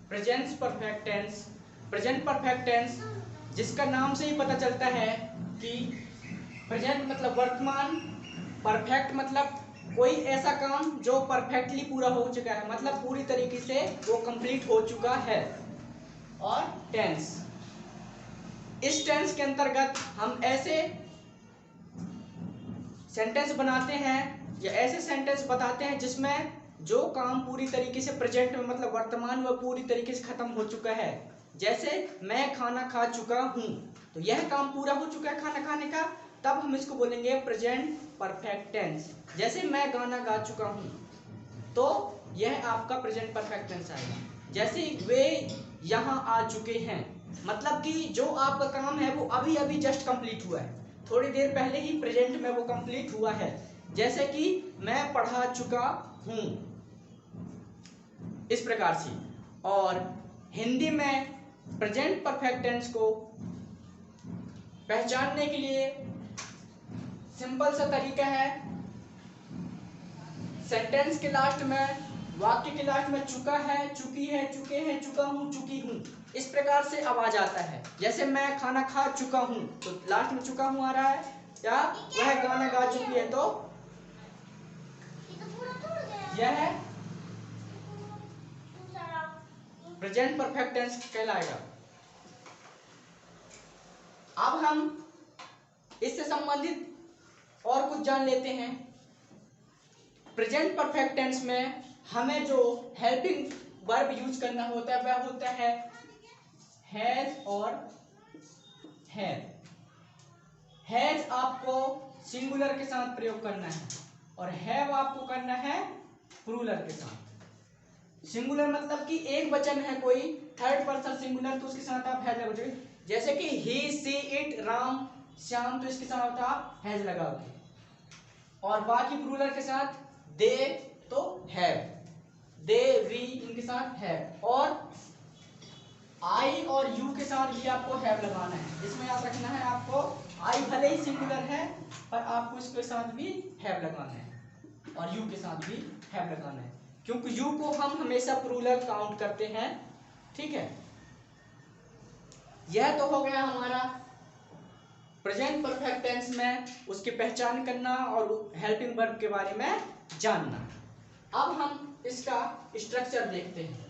Present perfect tense. Present perfect tense जिसका नाम से ही पता चलता है कि प्रेजेंट मतलब वर्तमान, परफेक्ट मतलब कोई ऐसा काम जो परफेक्टली पूरा हो चुका है, मतलब पूरी तरीके से वो कंप्लीट हो चुका है। और टेंस, इस टेंस के अंतर्गत हम ऐसे सेंटेंस बनाते हैं या ऐसे सेंटेंस बताते हैं जिसमें जो काम पूरी तरीके से प्रेजेंट में मतलब वर्तमान में पूरी तरीके से खत्म हो चुका है। जैसे मैं खाना खा चुका हूं, तो यह काम पूरा हो चुका है खाना खाने का, तब हम इसको बोलेंगे प्रेजेंट परफेक्ट टेंस। जैसे मैं गाना गा चुका हूं, तो यह आपका प्रेजेंट परफेक्ट टेंस आएगा। जैसे वे यहाँ आ चुके हैं, मतलब कि जो आपका काम है वो अभी अभी जस्ट कंप्लीट हुआ है, थोड़ी देर पहले ही प्रेजेंट में वो कंप्लीट हुआ है। जैसे कि मैं पढ़ा चुका हूं, इस प्रकार से। और हिंदी में प्रेजेंट परफेक्ट टेंस को पहचानने के लिए सिंपल सा तरीका है, सेंटेंस के लास्ट में, वाक्य के लास्ट में चुका है, चुकी है, चुके हैं, चुका हूं, चुकी हूं, इस प्रकार से आवाज आता है। जैसे मैं खाना खा चुका हूं, तो लास्ट में चुका हूं आ रहा है, या वह गाना गा चुकी है, तो यह प्रेजेंट परफेक्ट टेंस कहलाएगा। अब हम इससे संबंधित और कुछ जान लेते हैं। प्रेजेंट परफेक्ट टेंस में हमें जो हेल्पिंग वर्ब यूज करना होता है वह होता है हैज और हैव। हैज आपको सिंगुलर के साथ प्रयोग करना है और हैव आपको करना है प्लूरल के साथ। सिंगुलर मतलब कि एक वचन है कोई, थर्ड पर्सन सिंगुलर, तो उसके साथ आप हैज लगाओगे। जैसे कि ही, सी, इट, राम, श्याम, तो इसके साथ आप हैज लगाओगे। और बाकी प्लूरल के साथ दे तो हैव, दे, वी, इनके साथ हैव। और आई और यू के साथ भी आपको हैव लगाना है। इसमें याद रखना है आपको, आई भले ही सिंगुलर है पर आपको इसके साथ भी हैव लगाना है और यू के साथ भी हैव लगाना है, क्योंकि यू को हम हमेशा प्लूरल काउंट करते हैं। ठीक है, यह तो हो गया हमारा प्रेजेंट परफेक्ट टेंस में उसकी पहचान करना और हेल्पिंग वर्ब के बारे में जानना। अब हम इसका स्ट्रक्चर देखते हैं।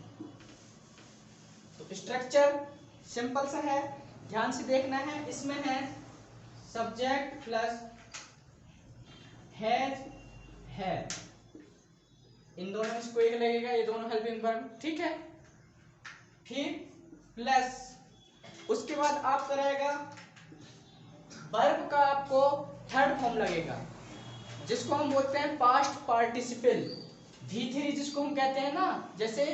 तो स्ट्रक्चर सिंपल सा है, ध्यान से देखना है। इसमें है सब्जेक्ट प्लस हैज, हैव, इन दोनों में से कोई एक लगेगा, ये दोनों हेल्पिंग वर्ब। ठीक है, फिर प्लस उसके बाद आपका रहेगा वर्ब का आपको थर्ड फॉर्म लगेगा, जिसको हम बोलते हैं पास्ट पार्टिसिपल, V3 जिसको हम कहते हैं ना। जैसे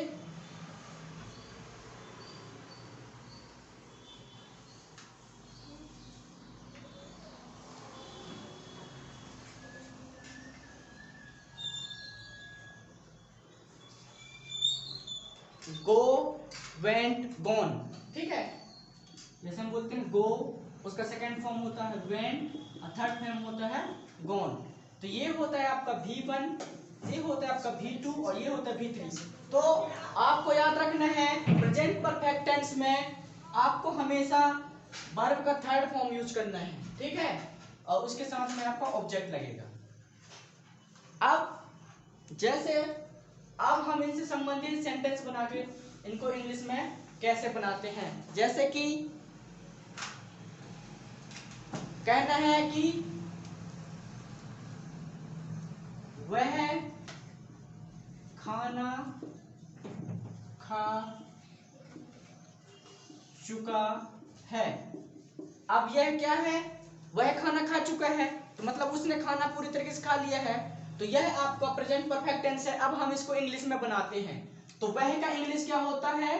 गो, वेंट, गॉन। ठीक है, जैसे हम बोलते हैं गो, उसका सेकंड फॉर्म होता है वेंट और थर्ड फॉर्म होता है गॉन। तो ये होता है आपका V1, ये होता है आपका V2 और ये होता है V3। तो आपको याद रखना है प्रेजेंट परफेक्ट टेंस में आपको हमेशा वर्ब का थर्ड फॉर्म यूज करना है। ठीक है, और उसके साथ में आपका ऑब्जेक्ट लगेगा। अब जैसे अब हम इनसे संबंधित सेंटेंस बना के इनको इंग्लिश में कैसे बनाते हैं। जैसे कि कहना है कि वह खाना खा चुका है। अब यह क्या है, वह खाना खा चुका है, तो मतलब उसने खाना पूरी तरीके से खा लिया है, तो यह आपका प्रेजेंट परफेक्ट टेंस है। अब हम इसको इंग्लिश में बनाते हैं, तो वह का इंग्लिश क्या होता है,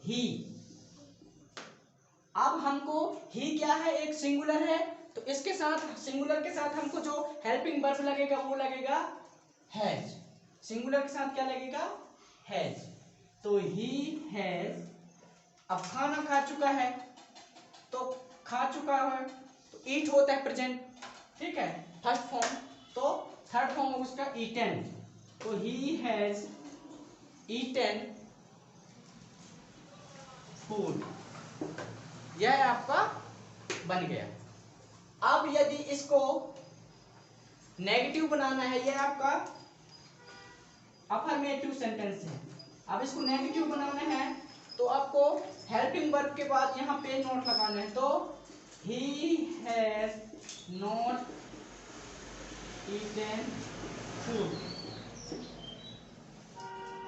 ही। अब हमको ही क्या है, एक सिंगुलर है, तो इसके साथ सिंगुलर के साथ हमको जो हेल्पिंग वर्ब लगेगा वो लगेगा हैज। सिंगुलर के साथ क्या लगेगा, हैज। तो ही हैज, अब खाना खा चुका है, तो खा चुका है तो ईट होता है प्रेजेंट। ठीक है, फर्स्ट फॉर्म, तो थर्ड फॉर्म उसका ईटन, तो ही हैज ईटन फूड, यह आपका बन गया। अब यदि इसको नेगेटिव बनाना है, यह आपका अफर्मेटिव सेंटेंस है। अब इसको नेगेटिव बनाना है तो आपको हेल्पिंग वर्ब के बाद यहाँ पे नॉट लगाना है। तो he has not eaten food,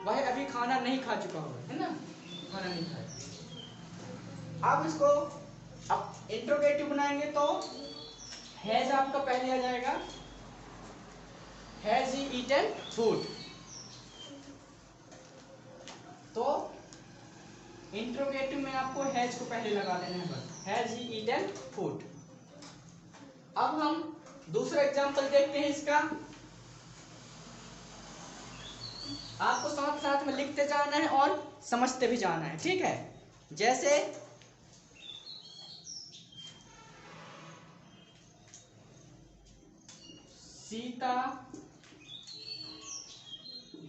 वह अभी खाना नहीं खा चुका होगा, है ना, खाना नहीं खाया। अब इसको अब इंट्रोगेटिव बनाएंगे तो हैज आपका पहले आ जाएगा, हैज ही ईटन फूड। तो इंट्रोगेटिव में आपको हैज को पहले लगा देना है, बस हैज ही ईटन फूड। अब हम दूसरा एग्जांपल देखते हैं इसका। आपको साथ साथ में लिखते जाना है और समझते भी जाना है, ठीक है। जैसे सीता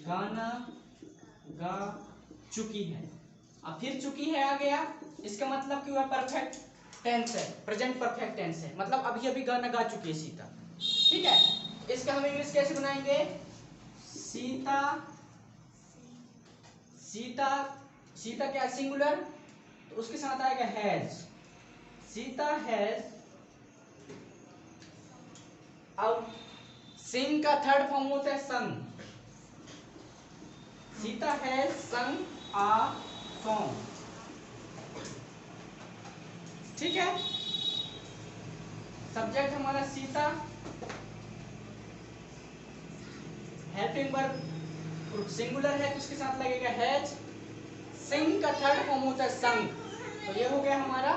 गाना गा चुकी है। अब फिर चुकी है आ गया, इसका मतलब कि वह परफेक्ट टेंस है, प्रेजेंट परफेक्ट टेंस है, मतलब अभी अभी गाना गा चुकी है सीता, ठीक है। इसका हम इंग्लिश कैसे बनाएंगे? सीता, सीता, सीता क्या सिंगुलर, तो उसके साथ आएगा हैज, सीता हैज। अब सिंग का थर्ड फॉर्म होता है संग, सीता हैज संग आ सॉन्ग, ठीक है। सब्जेक्ट हमारा सीता, हेल्पिंग वर्ब सिंगुलर है तो उसके साथ लगेगा हैज, सिंग का थर्ड फॉर्म होता है संग, तो ये हो गया हमारा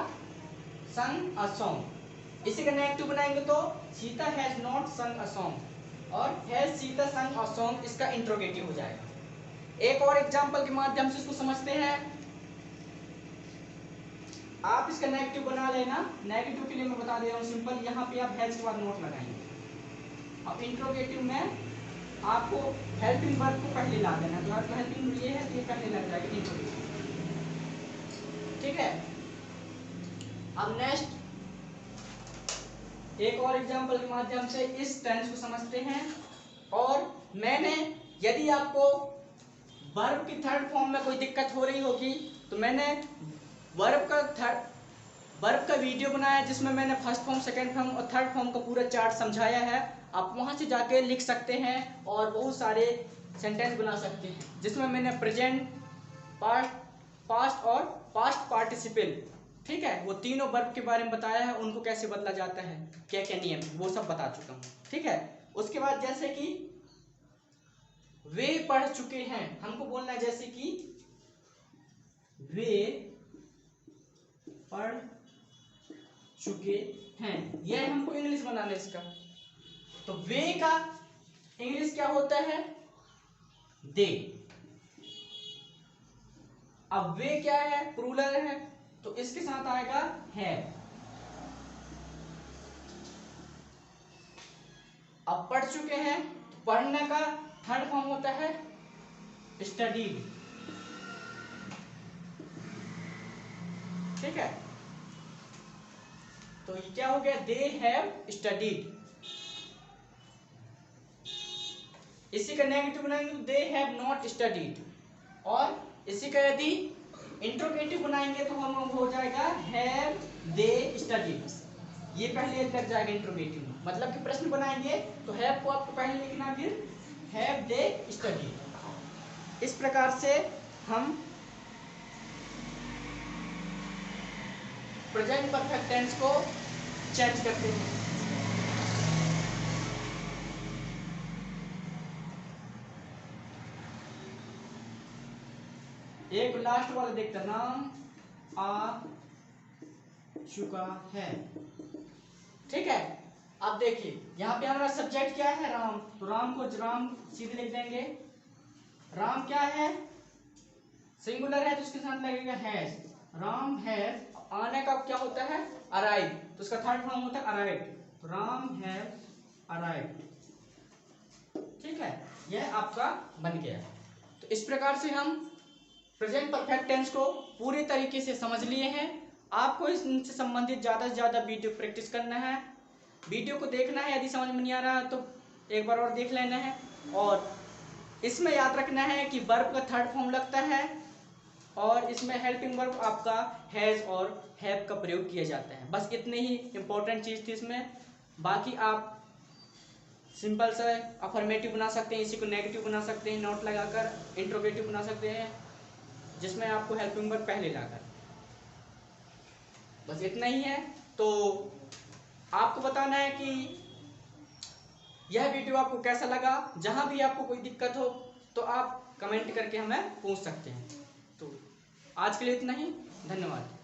संग अ सॉन्ग। इसी का नेगेटिव बनाएंगे तो सीता हैज नॉट संग अ सॉन्ग और हैज सीता संग अ सॉन्ग, इसका इंट्रोगेटिव हो जाएगा। एक और एग्जांपल के माध्यम से इसको समझते हैं। आप इसका नेगेटिव बना लेना, नेगेटिव के लिए मैं बता दे रहा हूँ सिंपल, यहाँ पे आप हैज के बाद नॉट लगाएंगे। अब इंट्रोगेटिव में आपको हेल्पिंग वर्ब को पहले ला देना, तो आपका हेल्पिंग ये है तो ये पहले लग जाएगा इंट्रोगेटिव, ठीक है। अब नेक्स्ट एक और एग्जांपल के माध्यम से इस टेंस को समझते हैं। और मैंने, यदि आपको वर्ब की थर्ड फॉर्म में कोई दिक्कत हो रही होगी तो मैंने वर्ब का वीडियो बनाया जिसमें मैंने फर्स्ट फॉर्म, सेकंड फॉर्म और थर्ड फॉर्म का पूरा चार्ट समझाया है। आप वहां से जाके लिख सकते हैं और बहुत सारे सेंटेंस बना सकते हैं, जिसमें मैंने प्रेजेंट, पास्ट और पास्ट पार्टिसिपल, ठीक है, वो तीनों वर्ब के बारे में बताया है, उनको कैसे बदला जाता है, क्या क्या नियम, वो सब बता चुका हूँ, ठीक है। उसके बाद जैसे कि वे पढ़ चुके हैं, हमको बोलना है जैसे कि वे पढ़ चुके हैं, यह हमको इंग्लिश बनाना है इसका। तो वे का इंग्लिश क्या होता है? दे। अब वे क्या है? प्लूरल है, तो इसके साथ आएगा हैव। अब पढ़ चुके हैं, तो पढ़ने का थर्ड फॉर्म होता है स्टडीड, ठीक है। तो ये क्या हो गया? They have studied. इसी का नेगेटिव बनाएंगे तो दे हैव नॉट स्टडीड, और इसी का यदि इंट्रोगेटिव बनाएंगे तो हम हो जाएगा हैव दे स्टडीड, ये पहले लग जाएगा इंट्रोगेटिव में। मतलब कि प्रश्न बनाएंगे तो हैव को आपको पहले लिखना, फिर हैव दे स्टडीड। इस प्रकार से हम प्रेजेंट परफेक्ट टेंस को चेंज करते हैं। एक लास्ट वाला देखते, नाम आ चुका है, ठीक है। अब देखिए यहाँ पे हमारा सब्जेक्ट क्या है? राम, तो राम को राम सीधे लिख देंगे। राम क्या है? सिंगुलर है तो उसके साथ लगेगा हैज। राम हैज, आने का क्या होता है? अराइव, तो उसका थर्ड फॉर्म होता है अराइव्ड। राम हैज अराइव्ड, ठीक है, यह आपका बन गया। तो इस प्रकार से हम प्रेजेंट परफेक्ट टेंस को पूरे तरीके से समझ लिए हैं। आपको इससे संबंधित ज़्यादा से ज़्यादा वीडियो प्रैक्टिस करना है, वीडियो को देखना है। यदि समझ में नहीं आ रहा है तो एक बार और देख लेना है। और इसमें याद रखना है कि वर्ब का थर्ड फॉर्म लगता है और इसमें हेल्पिंग वर्ब आपका हैज और हैव का प्रयोग किया जाता है। बस इतनी ही इंपॉर्टेंट चीज़ थी इसमें। बाकी आप सिंपल से अफर्मेटिव बना सकते हैं, इसी को नेगेटिव बना सकते हैं नोट लगाकर, इंट्रोगेटिव बना सकते हैं जिसमें आपको हेल्पिंग वर्ब पहले लाकर। बस इतना ही है। तो आपको बताना है कि यह वीडियो आपको कैसा लगा। जहां भी आपको कोई दिक्कत हो तो आप कमेंट करके हमें पूछ सकते हैं। तो आज के लिए इतना ही, धन्यवाद।